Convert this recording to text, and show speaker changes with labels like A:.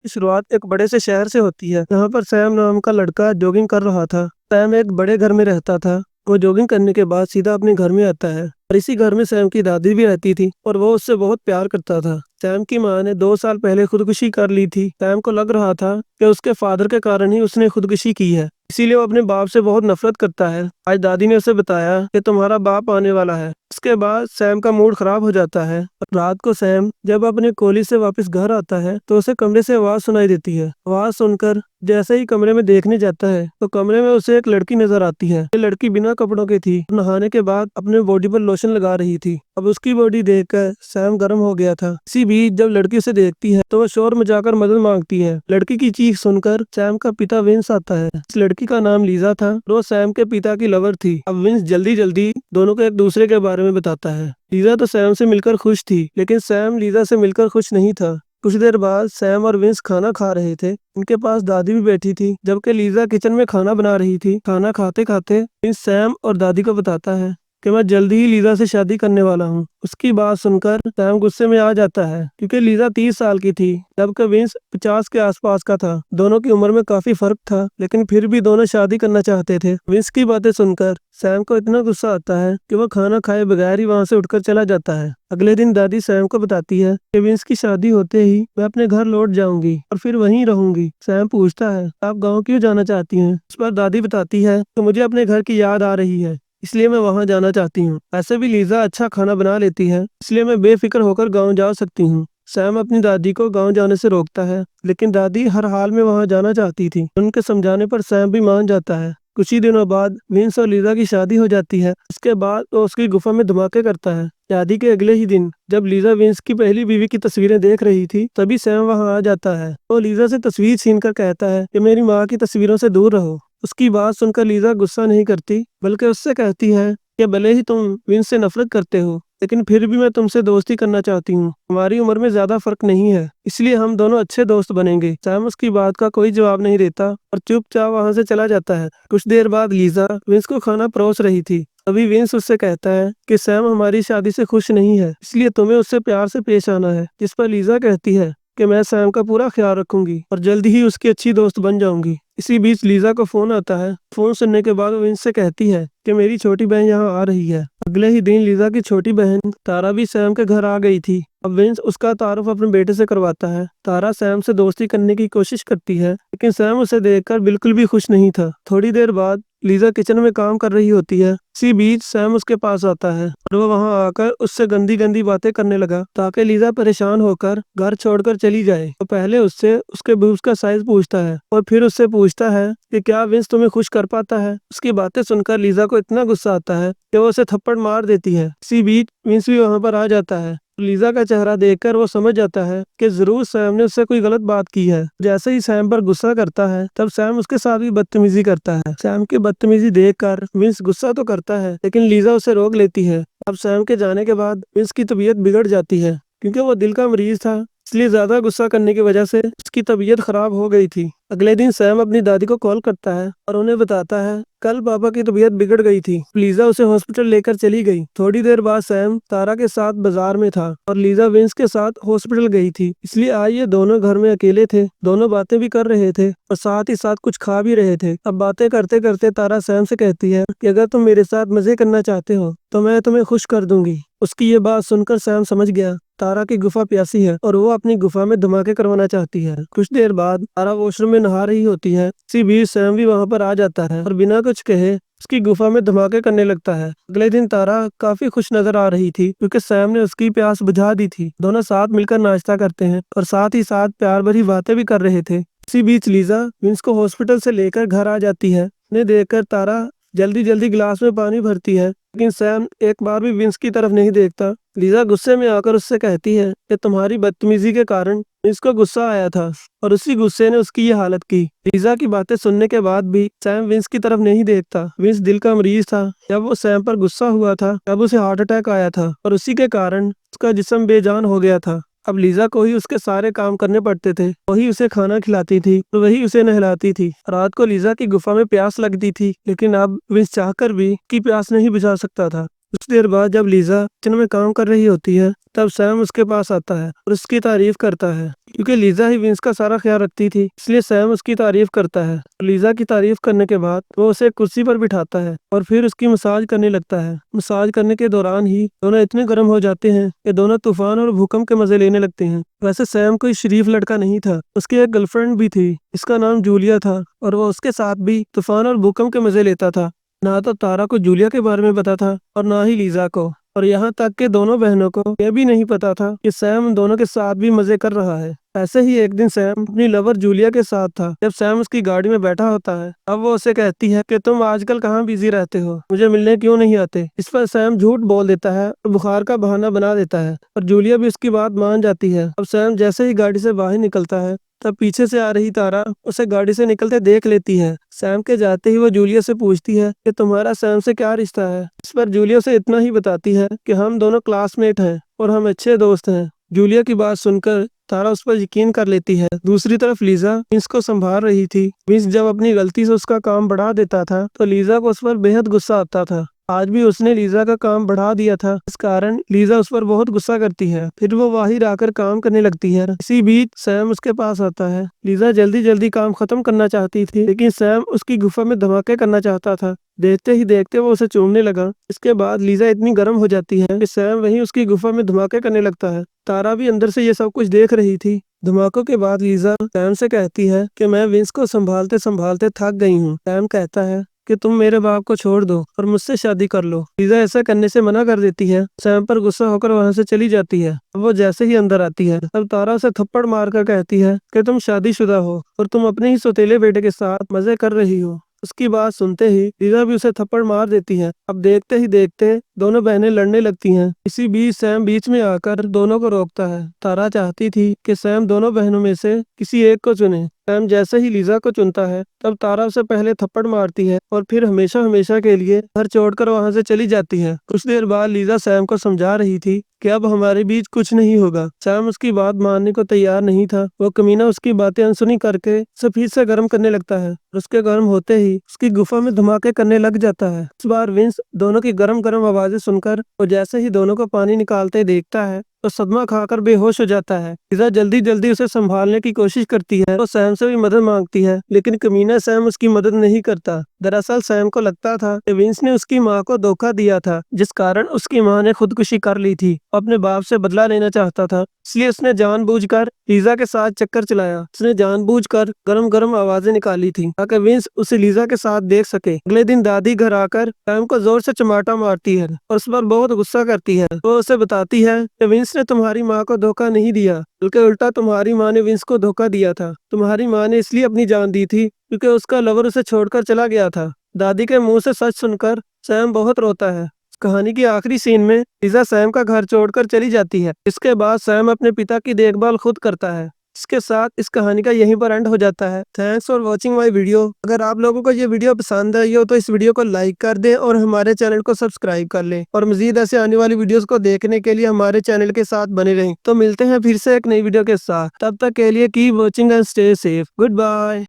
A: की शुरुआत एक बड़े से शहर से होती है जहाँ पर सैम नाम का लड़का जॉगिंग कर रहा था। सैम एक बड़े घर में रहता था। वो जॉगिंग करने के बाद सीधा अपने घर में आता है और इसी घर में सैम की दादी भी रहती थी और वो उससे बहुत प्यार करता था। सैम की माँ ने 2 साल पहले खुदकुशी कर ली थी। सैम को लग रहा था कि उसके फादर के कारण ही उसने खुदकुशी की है, इसीलिए वो अपने बाप से बहुत नफरत करता है। आज दादी ने उसे बताया कि तुम्हारा बाप आने वाला है। उसके बाद सैम का मूड खराब हो जाता है। रात को सैम जब अपने कॉलेज से वापस घर आता है तो उसे कमरे से आवाज सुनाई देती है। आवाज सुनकर जैसे ही कमरे में देखने जाता है तो कमरे में उसे एक लड़की नजर आती है। ये लड़की बिना कपड़ों की थी, नहाने के बाद अपने बॉडी पर लोशन लगा रही थी। अब उसकी बॉडी देखकर सैम गर्म हो गया था। इसी बीच जब लड़की उसे देखती है तो वह शोर मचाकर मदद मांगती है। लड़की की चीख सुनकर सैम का पिता विंस आता है। इस लड़की का नाम लीजा था और वो सैम के पिता की लवर थी। अब विंस जल्दी जल्दी दोनों को एक दूसरे के बारे में बताता है। लीजा तो सैम से मिलकर खुश थी, लेकिन सैम लीजा से मिलकर खुश नहीं था। कुछ देर बाद सैम और विंस खाना खा रहे थे। उनके पास दादी भी बैठी थी, जबकि लीजा किचन में खाना बना रही थी। खाना खाते खाते विंस सैम और दादी को बताता है कि मैं जल्दी ही लीजा से शादी करने वाला हूँ। उसकी बात सुनकर सैम गुस्से में आ जाता है, क्योंकि लीजा 30 साल की थी जबकि विंस 50 के आसपास का था। दोनों की उम्र में काफी फर्क था, लेकिन फिर भी दोनों शादी करना चाहते थे। विंस की बातें सुनकर सैम को इतना गुस्सा आता है कि वह खाना खाए बगैर ही वहाँ से उठकर चला जाता है। अगले दिन दादी सैम को बताती है कि विंस की शादी होते ही मैं अपने घर लौट जाऊंगी और फिर वहीं रहूंगी। सैम पूछता है, आप गाँव क्यों जाना चाहती हैं? उस पर दादी बताती है कि मुझे अपने घर की याद आ रही है, इसलिए मैं वहां जाना चाहती हूँ। ऐसे भी लीजा अच्छा खाना बना लेती है, इसलिए मैं बेफिक्र होकर गांव जा सकती हूँ। सैम अपनी दादी को गांव जाने से रोकता है, लेकिन दादी हर हाल में वहां जाना चाहती थी। उनके समझाने पर सैम भी मान जाता है। कुछ ही दिनों बाद विंस और लीजा की शादी हो जाती है। इसके बाद वो उसकी गुफा में धमाके करता है। शादी के अगले ही दिन जब लीजा विंस की पहली बीवी की तस्वीरें देख रही थी, तभी सैम वहां आ जाता है। वो लीजा से तस्वीर छीनकर कहता है कि मेरी माँ की तस्वीरों से दूर रहो। उसकी बात सुनकर लीजा गुस्सा नहीं करती, बल्कि उससे कहती है कि भले ही तुम विंस से नफरत करते हो, लेकिन फिर भी मैं तुमसे दोस्ती करना चाहती हूँ। हमारी उम्र में ज्यादा फर्क नहीं है, इसलिए हम दोनों अच्छे दोस्त बनेंगे। सैम उसकी बात का कोई जवाब नहीं देता और चुपचाप वहां से चला जाता है। कुछ देर बाद लीजा विंस को खाना परोस रही थी। अभी विंस उससे कहता है कि सैम हमारी शादी से खुश नहीं है, इसलिए तुम्हें उससे प्यार से पेश आना है। जिस पर लीजा कहती है कि मैं सैम का पूरा ख्याल रखूंगी और जल्दी ही उसकी अच्छी दोस्त बन जाऊंगी। इसी बीच लीजा को फोन आता है। फोन सुनने के बाद वो विंस से कहती है कि मेरी छोटी बहन यहाँ आ रही है। अगले ही दिन लीजा की छोटी बहन तारा भी सैम के घर आ गई थी। अब विंस उसका तारुफ अपने बेटे से करवाता है। तारा सैम से दोस्ती करने की कोशिश करती है, लेकिन सैम उसे देखकर बिल्कुल भी खुश नहीं था। थोड़ी देर बाद लीजा किचन में काम कर रही होती है। इसी बीच सैम उसके पास आता है और वो वहां आकर उससे गंदी गंदी बातें करने लगा, ताकि लीजा परेशान होकर घर छोड़कर चली जाए। तो पहले उससे उसके बूब्स का साइज पूछता है और फिर उससे पूछता है कि क्या विंस तुम्हें खुश कर पाता है। उसकी बातें सुनकर लीजा को इतना गुस्सा आता है कि वो उसे थप्पड़ मार देती है। इसी बीच विंस भी वहां पर आ जाता है। लीजा का चेहरा देखकर वो समझ जाता है कि जरूर सैम ने उससे कोई गलत बात की है। जैसे ही सैम पर गुस्सा करता है, तब सैम उसके साथ भी बदतमीजी करता है। सैम की बदतमीजी देखकर विंस गुस्सा तो करता है, लेकिन लीजा उसे रोक लेती है। अब सैम के जाने के बाद विंस की तबीयत बिगड़ जाती है, क्योंकि वो दिल का मरीज था, इसलिए ज्यादा गुस्सा करने की वजह से उसकी तबीयत खराब हो गई थी। अगले दिन सैम अपनी दादी को कॉल करता है और उन्हें बताता है कल पापा की तबीयत बिगड़ गई थी। लीजा उसे हॉस्पिटल लेकर चली गई। थोड़ी देर बाद सैम तारा के साथ बाजार में था और लीजा विंस के साथ हॉस्पिटल गई थी, इसलिए आज ये दोनों घर में अकेले थे। दोनों बातें भी कर रहे थे और साथ ही साथ कुछ खा भी रहे थे। अब बातें करते करते तारा सैम से कहती है कि अगर तुम मेरे साथ मजे करना चाहते हो तो मैं तुम्हें खुश कर दूंगी। उसकी ये बात सुनकर सैम समझ गया तारा की गुफा प्यासी है और वो अपनी गुफा में धमाके करवाना चाहती है। कुछ देर बाद तारा वॉशरूम में नहा रही होती है। इसी बीच सैम भी वहां पर आ जाता है और बिना कुछ कहे उसकी गुफा में धमाके करने लगता है। अगले दिन तारा काफी खुश नजर आ रही थी, क्योंकि सैम ने उसकी प्यास बुझा दी थी। दोनों साथ मिलकर नाश्ता करते हैं और साथ ही साथ प्यार भरी बातें भी कर रहे थे। इसी बीच लीजा विंस को हॉस्पिटल से लेकर घर आ जाती है। उन्हें देखकर तारा जल्दी जल्दी गिलास में पानी भरती है, लेकिन सैम एक बार भी विंस की तरफ नहीं देखता। लीजा गुस्से में आकर उससे कहती है कि तुम्हारी बदतमीजी के कारण इसको गुस्सा आया था और उसी गुस्से ने उसकी ये हालत की। लीजा की बातें सुनने के बाद भी सैम विंस की तरफ नहीं देखता। विंस दिल का मरीज था। जब वो सैम पर गुस्सा हुआ था तब उसे हार्ट अटैक आया था और उसी के कारण उसका जिस्म बेजान हो गया था। अब लीजा को ही उसके सारे काम करने पड़ते थे। वही उसे खाना खिलाती थी और वही उसे नहलाती थी। रात को लीजा की गुफा में प्यास लगती थी, लेकिन अब विंस चाहकर भी की प्यास नहीं बुझा सकता था। कुछ देर बाद जब लीजा किचन में काम कर रही होती है तब सैम उसके पास आता है और उसकी तारीफ करता है। क्योंकि लीजा ही विंस का सारा ख्याल रखती थी इसलिए सैम उसकी तारीफ करता है। लीजा की तारीफ करने के बाद वो उसे कुर्सी पर बिठाता है और फिर उसकी मसाज करने लगता है। मसाज करने के दौरान ही दोनों इतने गर्म हो जाते हैं कि दोनों तूफान और भूकंप के मजे लेने लगते हैं। वैसे सैम कोई शरीफ लड़का नहीं था, उसकी एक गर्लफ्रेंड भी थी, इसका नाम जूलिया था और वो उसके साथ भी तूफान और भूकंप के मजे लेता था। ना तो तारा को जूलिया के बारे में पता था और ना ही लीजा को, और यहाँ तक कि दोनों बहनों को यह भी नहीं पता था कि सैम उन दोनों के साथ भी मजे कर रहा है। ऐसे ही एक दिन सैम अपनी लवर जूलिया के साथ था। जब सैम उसकी गाड़ी में बैठा होता है अब वो उसे कहती है कि तुम आजकल कहाँ बिजी रहते हो, मुझे मिलने क्यों नहीं आते। इस पर सैम झूठ बोल देता है और बुखार का बहाना बना देता है और जूलिया भी उसकी बात मान जाती है। अब सैम जैसे ही गाड़ी से बाहर निकलता है तब पीछे से आ रही तारा उसे गाड़ी से निकलते देख लेती है। सैम के जाते ही वो जूलिया से पूछती है कि तुम्हारा सैम से क्या रिश्ता है। इस पर जूलिया उसे इतना ही बताती है कि हम दोनों क्लासमेट हैं और हम अच्छे दोस्त हैं। जूलिया की बात सुनकर तारा उस पर यकीन कर लेती है। दूसरी तरफ लीजा विंस को संभाल रही थी। विंस जब अपनी गलती से उसका काम बढ़ा देता था तो लीजा को उस पर बेहद गुस्सा आता था। आज भी उसने लीजा का काम बढ़ा दिया था, इस कारण लीजा उस पर बहुत गुस्सा करती है। फिर वो बाहर आकर काम करने लगती है। इसी बीच सैम उसके पास आता है। लीजा जल्दी जल्दी काम खत्म करना चाहती थी लेकिन सैम उसकी गुफा में धमाके करना चाहता था। देखते ही देखते वो उसे चूमने लगा। इसके बाद लीजा इतनी गर्म हो जाती है कि सैम वहीं उसकी गुफा में धमाके करने लगता है। तारा भी अंदर से ये सब कुछ देख रही थी। धमाकों के बाद लीजा सैम से कहती है कि मैं विंस को संभालते संभालते थक गई हूँ। सैम कहता है कि तुम मेरे बाप को छोड़ दो और मुझसे शादी कर लो। लीजा ऐसा करने से मना कर देती है। सैम पर गुस्सा होकर वहां से चली जाती है। अब वो जैसे ही अंदर आती है तब तारा उसे थप्पड़ मारकर कहती है कि तुम शादीशुदा हो और तुम अपने ही सौतेले बेटे के साथ मजे कर रही हो। उसकी बात सुनते ही लीजा भी उसे थप्पड़ मार देती है। अब देखते ही देखते दोनों बहनें लड़ने लगती हैं। इसी बीच सैम बीच में आकर दोनों को रोकता है। तारा चाहती थी कि सैम दोनों बहनों में से किसी एक को चुने। सैम जैसे ही लीजा को चुनता है तब तारा उसे पहले थप्पड़ मारती है और फिर हमेशा हमेशा के लिए घर छोड़कर वहां से चली जाती है। कुछ देर बाद लीजा सैम को समझा रही थी कि अब हमारे बीच कुछ नहीं होगा। सैम उसकी बात मानने को तैयार नहीं था। वो कमीना उसकी बातें अनसुनी करके उसे फिर से गर्म करने लगता है। उसके गर्म होते ही उसकी गुफा में धमाके करने लग जाता है। इस बार विंस दोनों की गर्म गर्म आवाजें सुनकर वो जैसे ही दोनों को पानी निकालते देखता है तो सदमा खाकर बेहोश हो जाता है। लीजा जल्दी जल्दी उसे संभालने की कोशिश करती है। वो सैम से भी मदद मांगती है लेकिन कमीना सैम उसकी मदद नहीं करता। दरअसल सैम को लगता था कि विंस ने उसकी माँ को धोखा दिया था, जिस कारण उसकी माँ ने खुदकुशी कर ली थी। अपने बाप से बदला लेना चाहता था, इसलिए उसने जानबूझकर लीजा के साथ चक्कर चलाया। उसने जानबूझकर गरम गरम आवाजें निकाली थी ताकि विंस उसे लीजा के साथ देख सके। अगले दिन दादी घर आकर सैम को जोर से चमाटा मारती है और उस पर बहुत गुस्सा करती है। वो उसे बताती है कि विंस ने तुम्हारी माँ को धोखा नहीं दिया, बल्कि उल्टा तुम्हारी माँ ने विंस को धोखा दिया था। तुम्हारी माँ ने इसलिए अपनी जान दी थी क्योंकि उसका लवर उसे छोड़कर चला गया था। दादी के मुंह से सच सुनकर सैम बहुत रोता है। कहानी की आखिरी सीन में लीजा सैम का घर छोड़कर चली जाती है। इसके बाद सैम अपने पिता की देखभाल खुद करता है। इसके साथ इस कहानी का यहीं पर एंड हो जाता है। Thanks for watching my video. अगर आप लोगों को ये वीडियो पसंद आई हो तो इस वीडियो को लाइक कर दें और हमारे चैनल को सब्सक्राइब कर लें और मजीद ऐसे आने वाली वीडियोस को देखने के लिए हमारे चैनल के साथ बने रहें। तो मिलते हैं फिर से एक नई वीडियो के साथ। तब तक के लिए keep watching and stay safe. Good bye.